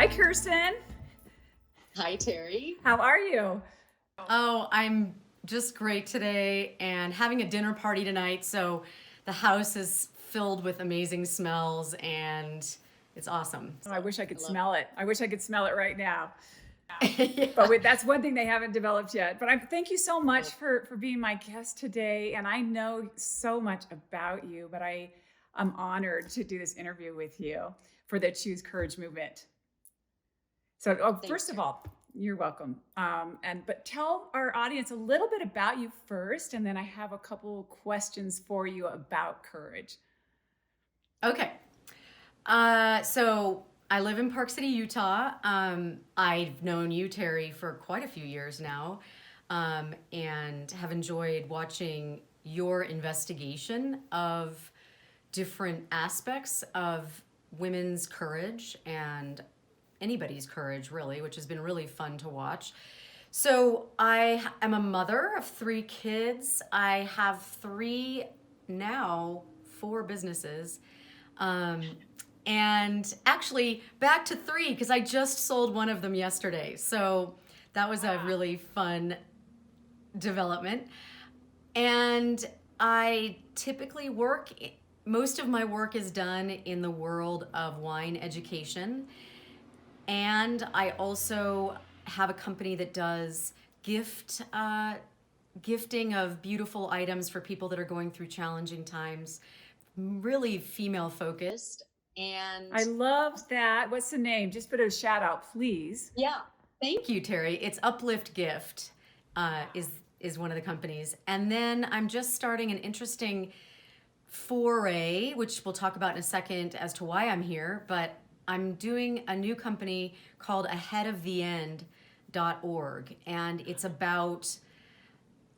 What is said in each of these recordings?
Hi, Kirsten. Hi, Terry. How are you? Oh, I'm just great today and having a dinner party tonight. So the house is filled with amazing smells and it's awesome. Oh, I wish I could I love smell it. I wish I could smell it right now. Yeah. That's one thing they haven't developed yet. But thank you so much for being my guest today. And I know so much about you, but I'm honored to do this interview with you for the Choose Courage movement. So, first of all, you're welcome. But tell our audience a little bit about you first, and then I have a couple questions for you about courage. Okay. So I live in Park City, Utah. I've known you, Terry, for quite a few years now, and have enjoyed watching your investigation of different aspects of women's courage and anybody's courage, really, which has been really fun to watch. So I am a mother of 3 kids. I have 4 businesses. And actually back to 3 because I just sold one of them yesterday. So that was a really fun development. And I typically most of my work is done in the world of wine education. And I also have a company that does gifting of beautiful items for people that are going through challenging times, really female focused. And I love that. What's the name? Just put a shout out, please. Yeah. thank you, Terry. It's Uplift Gift is one of the companies. And then I'm just starting an interesting foray, which we'll talk about in a second as to why I'm here, but I'm doing a new company called aheadoftheend.org, and it's about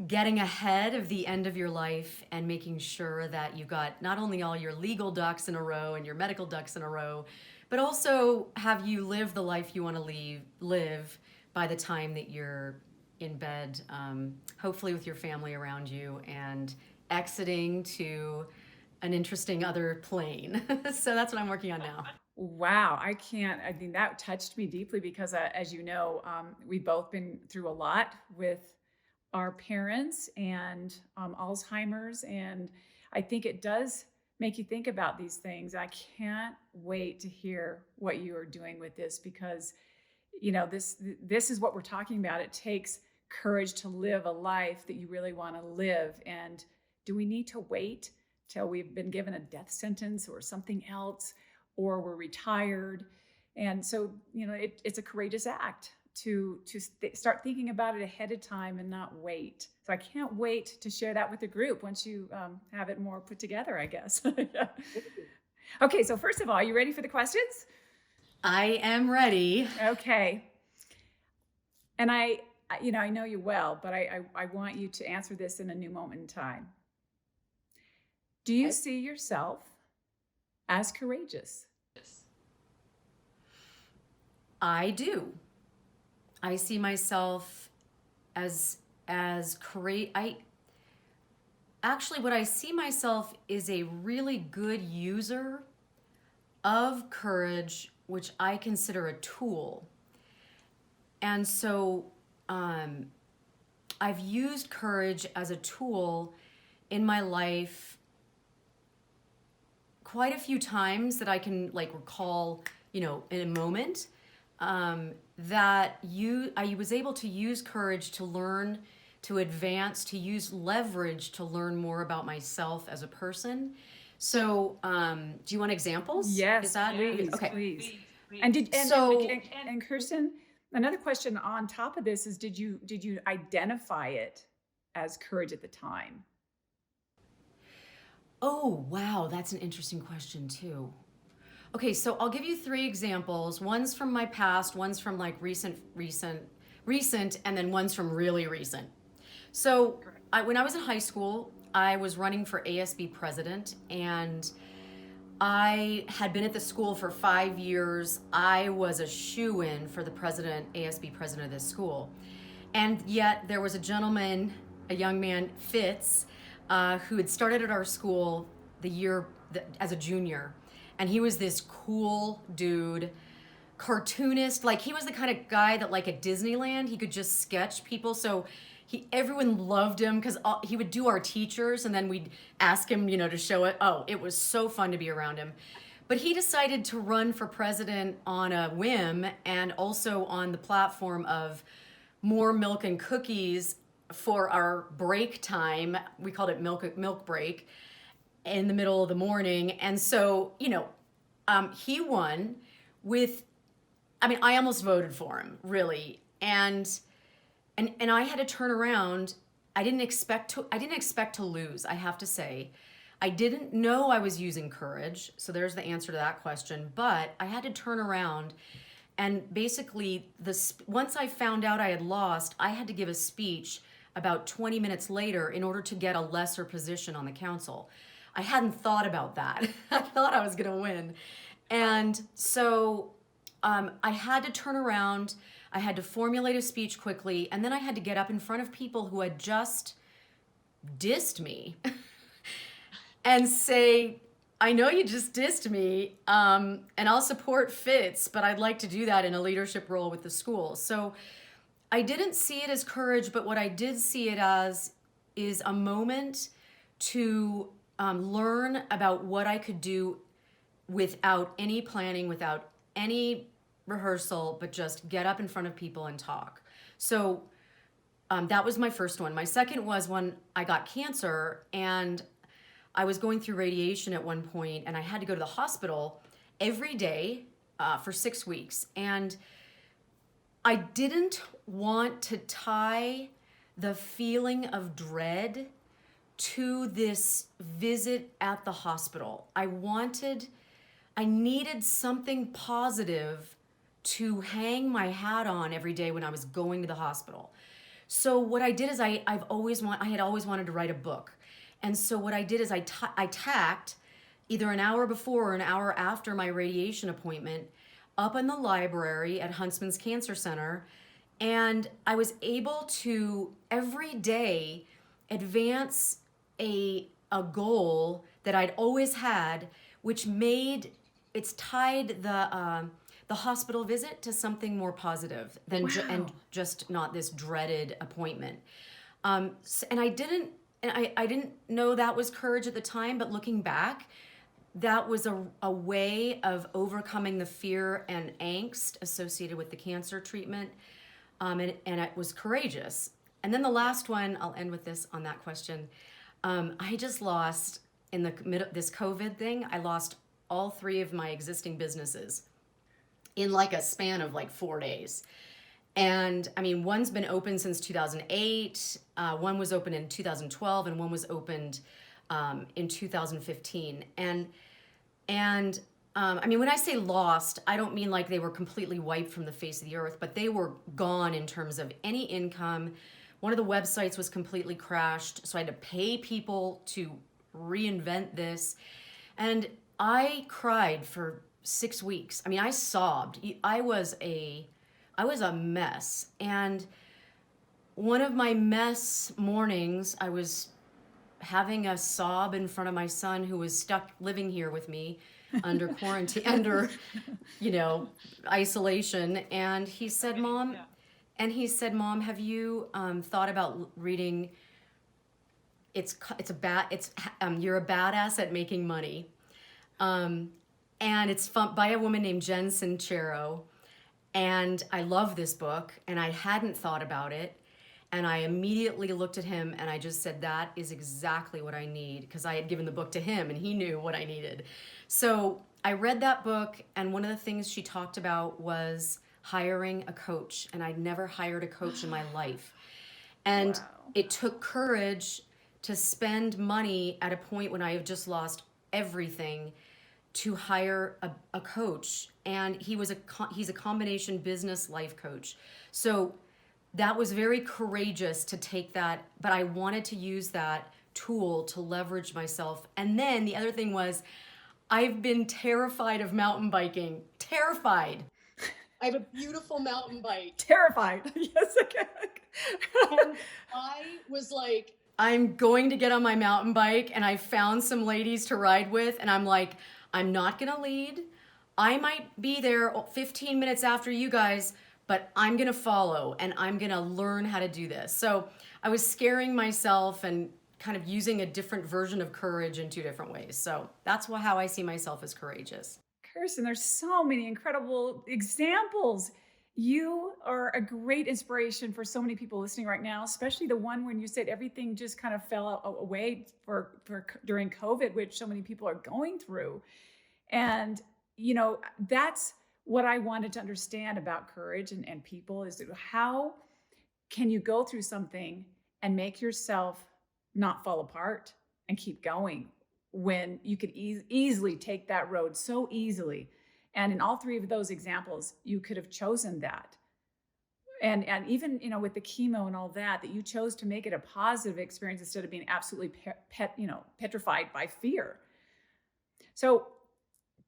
getting ahead of the end of your life and making sure that you got not only all your legal ducks in a row and your medical ducks in a row, but also have you live the life you want to live by the time that you're in bed, hopefully with your family around you and exiting to an interesting other plane. So that's what I'm working on now. Wow, I think that touched me deeply because, as you know, we've both been through a lot with our parents and Alzheimer's. And I think it does make you think about these things. I can't wait to hear what you are doing with this because, this is what we're talking about. It takes courage to live a life that you really want to live. And do we need to wait till we've been given a death sentence or something else, or we're retired? And so, it's a courageous act to start thinking about it ahead of time and not wait. So I can't wait to share that with the group once you have it more put together, I guess. Okay, so first of all, are you ready for the questions? I am ready. Okay. And I know you well, but I want you to answer this in a new moment in time. Do you see yourself as courageous? I do. I see myself as courageous. What I see myself is a really good user of courage, which I consider a tool. And so I've used courage as a tool in my life quite a few times that I can recall, in a moment, that I was able to use courage to learn, to advance, to use leverage to learn more about myself as a person. So, do you want examples? Yes, please, okay? Please. And Kirsten, another question on top of this is: did you identify it as courage at the time? Oh, wow, that's an interesting question too. Okay, so I'll give you 3 examples. One's from my past, one's from recent, and then one's from really recent. So when I was in high school, I was running for ASB president, and I had been at the school for 5 years. I was a shoo-in for the ASB president of this school. And yet there was a gentleman, a young man, Fitz, who had started at our school as a junior. And he was this cool dude, cartoonist. Like he was the kind of guy that like at Disneyland, he could just sketch people. So everyone loved him because he would do our teachers and then we'd ask him, to show it. Oh, it was so fun to be around him. But he decided to run for president on a whim and also on the platform of more milk and cookies for our break time. We called it milk break in the middle of the morning. And so, he won with, I almost voted for him, really. And I had to turn around. I didn't expect to lose, I have to say. I didn't know I was using courage. So there's the answer to that question. But I had to turn around and basically once I found out I had lost, I had to give a speech about 20 minutes later in order to get a lesser position on the council. I hadn't thought about that. I thought I was going to win. And so I had to turn around. I had to formulate a speech quickly. And then I had to get up in front of people who had just dissed me and say, I know you just dissed me, and I'll support Fitz, but I'd like to do that in a leadership role with the school. So I didn't see it as courage, but what I did see it as is a moment to learn about what I could do without any planning, without any rehearsal, but just get up in front of people and talk. So that was my first one. My second was when I got cancer and I was going through radiation at one point and I had to go to the hospital every day for 6 weeks. And I didn't want to tie the feeling of dread to this visit at the hospital. I needed something positive to hang my hat on every day when I was going to the hospital. So what I did is I had always wanted to write a book. And so what I did is I tacked either an hour before or an hour after my radiation appointment up in the library at Huntsman's Cancer Center. And I was able to every day advance a goal that I'd always had, which it's tied the hospital visit to something more positive than and just not this dreaded appointment. And I didn't know that was courage at the time, but looking back, that was a way of overcoming the fear and angst associated with the cancer treatment. And it was courageous. And then the last one, I'll end with this on that question. I just lost in this COVID thing, I lost all 3 of my existing businesses in like a span of like 4 days. And one's been open since 2008. One was open in 2012 and one was opened in 2015. And when I say lost, I don't mean like they were completely wiped from the face of the earth, but they were gone in terms of any income. One of the websites was completely crashed, so I had to pay people to reinvent this. And I cried for 6 weeks. I sobbed. I was a mess. And one of my mess mornings, I was having a sob in front of my son who was stuck living here with me under quarantine, under, isolation. And he said, Mom, have you thought about reading, You're a Badass at Making Money. And it's by a woman named Jen Sincero. And I love this book, and I hadn't thought about it. And I immediately looked at him and I just said, that is exactly what I need, because I had given the book to him and he knew what I needed. So I read that book, and one of the things she talked about was hiring a coach. And I'd never hired a coach in my life. And It took courage to spend money at a point when I have just lost everything to hire a coach. And he's a combination business life coach. So that was very courageous to take that, but I wanted to use that tool to leverage myself. And then the other thing was, I've been terrified of mountain biking. Terrified. I have a beautiful mountain bike. Terrified. Yes, okay. And I was like, I'm going to get on my mountain bike, and I found some ladies to ride with, and I'm like, I'm not gonna lead. I might be there 15 minutes after you guys, but I'm going to follow and I'm going to learn how to do this. So I was scaring myself and kind of using a different version of courage in two different ways. So that's how I see myself as courageous. Kirsten, there's so many incredible examples. You are a great inspiration for so many people listening right now, especially the one when you said everything just kind of fell away for during COVID, which so many people are going through. And, that's what I wanted to understand about courage and people is how can you go through something and make yourself not fall apart and keep going when you could easily take that road so easily. And in all three of those examples, you could have chosen that. And even, with the chemo and all that you chose to make it a positive experience instead of being absolutely petrified by fear. So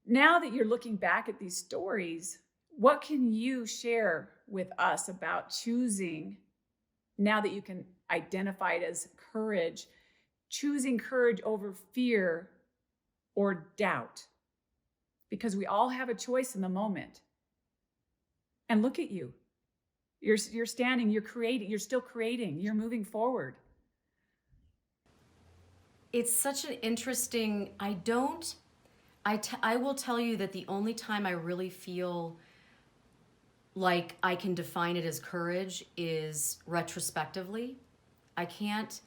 now that you're looking back at these stories, what can you share with us about choosing, now that you can identify it as courage, choosing courage over fear or doubt? Because we all have a choice in the moment. And look at you. You're standing, you're creating, you're still creating, you're moving forward. It's such an interesting, I will tell you that the only time I really feel like I can define it as courage is retrospectively. I can't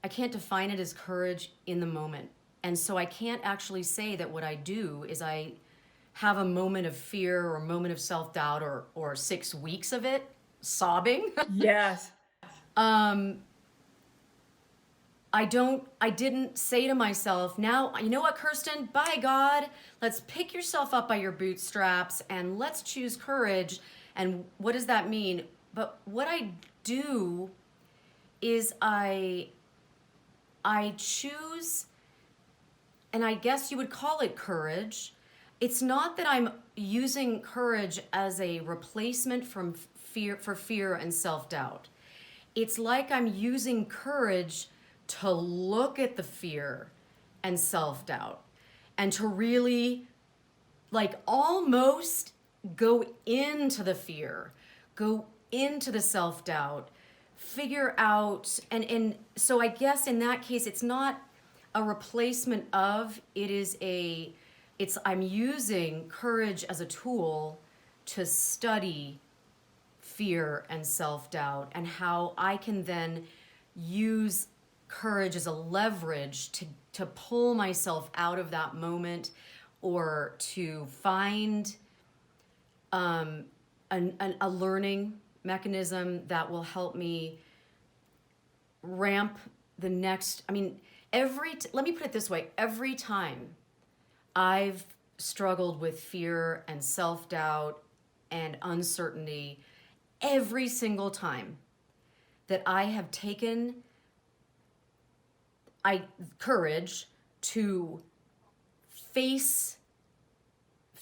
define it as courage in the moment. And so I can't actually say that what I do is I have a moment of fear or a moment of self-doubt or 6 weeks of it sobbing. Yes. I didn't say to myself, now, you know what, Kirsten, by God, let's pick yourself up by your bootstraps and let's choose courage. And what does that mean? But what I do is I choose, and I guess you would call it courage. It's not that I'm using courage as a replacement for fear and self-doubt. It's like I'm using courage to look at the fear and self-doubt and to really almost go into the fear, go into the self-doubt, figure out, and so I guess in that case it's not a replacement of, I'm using courage as a tool to study fear and self-doubt and how I can then use courage as a leverage to pull myself out of that moment or to find a learning mechanism that will help me ramp the next, let me put it this way, every time I've struggled with fear and self-doubt and uncertainty, every single time that I have taken courage to face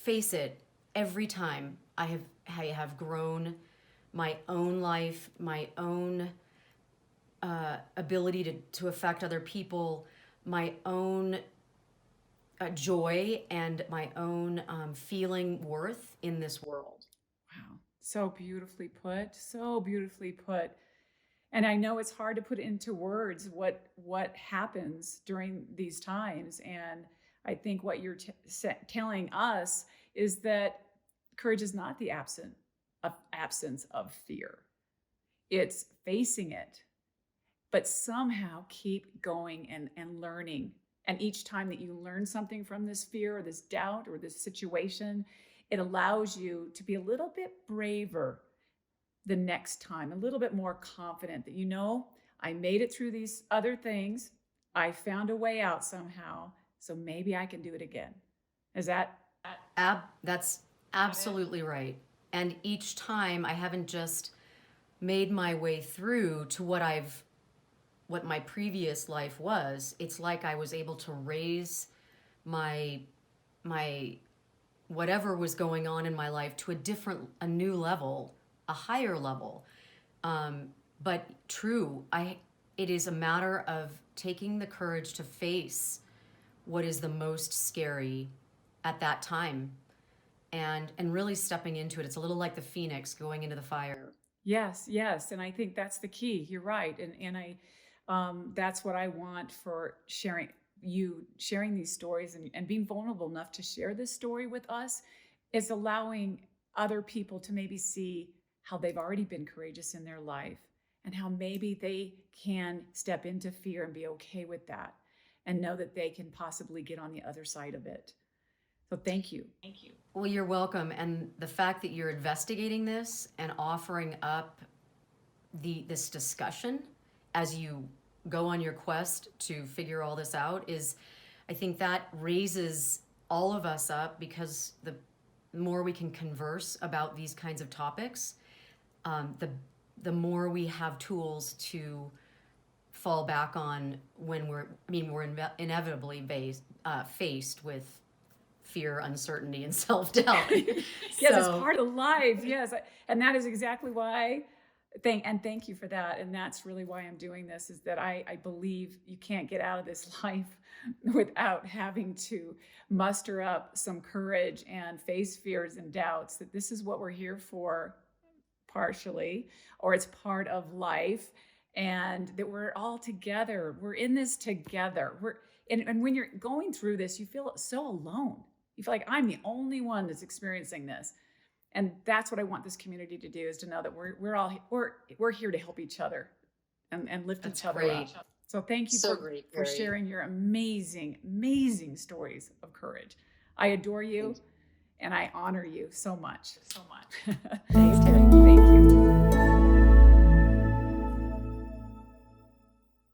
it, every time I have grown my own life, my own ability to affect other people, my own joy and my own feeling worth in this world. Wow. So beautifully put. So beautifully put. And I know it's hard to put into words what happens during these times. And I think what you're telling us is that courage is not the absence of fear. It's facing it, but somehow keep going and learning. And each time that you learn something from this fear or this doubt or this situation, it allows you to be a little bit braver the next time, a little bit more confident that, I made it through these other things. I found a way out somehow. So maybe I can do it again. Is that? That's absolutely right. And each time I haven't just made my way through to what my previous life was. It's like I was able to raise my whatever was going on in my life to a new level, a higher level. But true, it is a matter of taking the courage to face what is the most scary at that time. and really stepping into it. It's a little like the phoenix going into the fire. Yes, yes, and I think that's the key. You're right, and I, that's what I want for sharing these stories and being vulnerable enough to share this story with us is allowing other people to maybe see how they've already been courageous in their life and how maybe they can step into fear and be okay with that and know that they can possibly get on the other side of it. So thank you. Thank you. Well, you're welcome. And the fact that you're investigating this and offering up this discussion as you go on your quest to figure all this out is, I think that raises all of us up, because the more we can converse about these kinds of topics, the more we have tools to fall back on when we're inevitably faced with fear, uncertainty, and self-doubt. Yes, it's part of life. Yes, and that is exactly why. Thank you for that. And that's really why I'm doing this, is that I believe you can't get out of this life without having to muster up some courage and face fears and doubts, that this is what we're here for, partially, or it's part of life, and that we're all together. We're in this together. And when you're going through this, you feel so alone. You feel like I'm the only one that's experiencing this. And that's what I want this community to do, is to know that we're here to help each other and lift each other up. So thank you for sharing your amazing, amazing stories of courage. I adore you and I honor you so much. So much. Thanks, Terry.